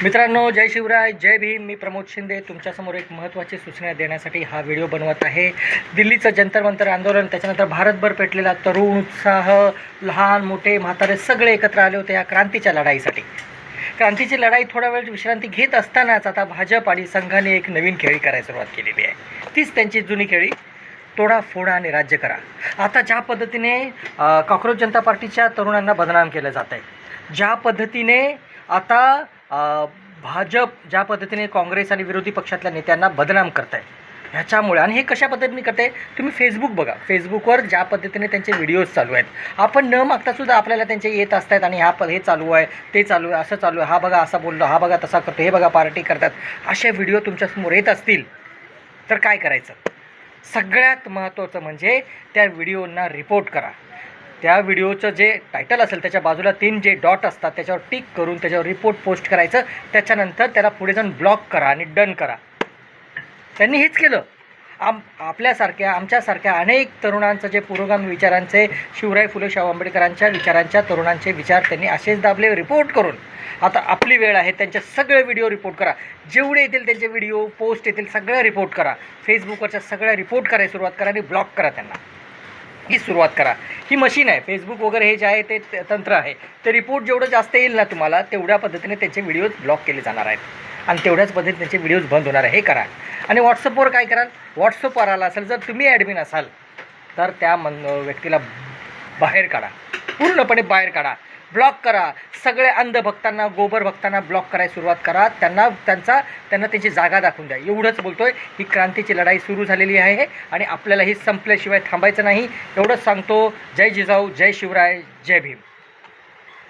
मित्रांनो, जय शिवराय, जय भीम. मी प्रमोद शिंदे तुमच्यासमोर एक महत्त्वाची सूचना देण्यासाठी हा व्हिडिओ बनवत आहे. दिल्लीचं जंतर मंतर आंदोलन, त्याच्यानंतर भारतभर पेटलेला तरुण उत्साह, लहान मोठे म्हातारे सगळे एकत्र आले होते या क्रांतीच्या लढाईसाठी. क्रांतीची लढाई थोडा वेळ विश्रांती घेत असतानाच आता भाजप आणि संघाने एक नवीन खेळी करायला सुरुवात केलेली आहे. तीच त्यांची जुनी खेळी, तोडा फोडा आणि राज्य करा. आता ज्या पद्धतीने कॉक्रोच जनता पार्टीच्या तरुणांना बदनाम केलं जात आहे, ज्या पद्धतीने आता भाजप ज्या पद्धतीने काँग्रेस आणि विरोधी पक्षातल्या नेत्यांना बदनाम करत आहे, ह्याच्यामुळे आणि हे कशा पद्धतीने करते तुम्ही फेसबुक बघा. फेसबुकवर ज्या पद्धतीने त्यांचे व्हिडिओज चालू आहेत, आपण न मागतासुद्धा आपल्याला त्यांचे येत असतात आणि हे चालू आहे, ते चालू आहे, असं चालू आहे, हा बघा असा बोललो, हा बघा तसा करतो, हे बघा पार्टी करतात, असे व्हिडिओ तुमच्यासमोर येत असतील तर काय करायचं? सगळ्यात महत्त्वाचं म्हणजे त्या व्हिडिओंना रिपोर्ट करा. त्या व्हिडिओचं जे टायटल असेल त्याच्या बाजूला 3 जे डॉट असतात त्याच्यावर टिक करून त्याच्यावर रिपोर्ट पोस्ट करायचं. त्याच्यानंतर त्याला पुढे जाऊन ब्लॉक करा आणि डन करा. त्यांनी हेच केलं. आमच्यासारख्या अनेक तरुणांचं जे पुरोगामी विचारांचे, शिवराय फुले शाहू आंबेडकरांच्या विचारांच्या तरुणांचे विचार त्यांनी असेच दाबले रिपोर्ट करून. आता आपली वेळ आहे, त्यांचे सगळे व्हिडिओ रिपोर्ट करा. जेवढे येतील त्यांचे व्हिडिओ पोस्ट येतील सगळ्या रिपोर्ट करा. फेसबुकवरच्या सगळ्या रिपोर्ट करायला सुरुवात करा आणि ब्लॉक करा त्यांना. ही सुरुवात करा. ही मशीन आहे, फेसबुक वगैरे हे जे आहे ते तंत्र आहे. ते रिपोर्ट जेवढं जास्त येईल ना तुम्हाला, तेवढ्या पद्धतीने त्यांचे व्हिडिओज ब्लॉक केले जाणार आहेत आणि तेवढ्याच पद्धतीने त्यांचे व्हिडिओज बंद होणार आहे. हे करा. आणि व्हॉट्सअपवर काय कराल? व्हॉट्सअपवर आला असेल, जर तुम्ही ॲडमिन असाल तर त्या व्यक्तीला बाहेर काढा, पूर्णपणे बाहेर काढा, ब्लॉक करा. सगळे अंधभक्तांना, गोबर भक्तांना ब्लॉक करायला सुरुवात करा. त्यांना त्यांची जागा दाखवून द्या. एवढंच बोलतोय. ही क्रांतीची लढाई सुरू झालेली आहे आणि आपल्याला ही संपल्याशिवाय थांबायचं नाही. एवढंच सांगतो. जय जिजाऊ, जय शिवराय, जय भीम.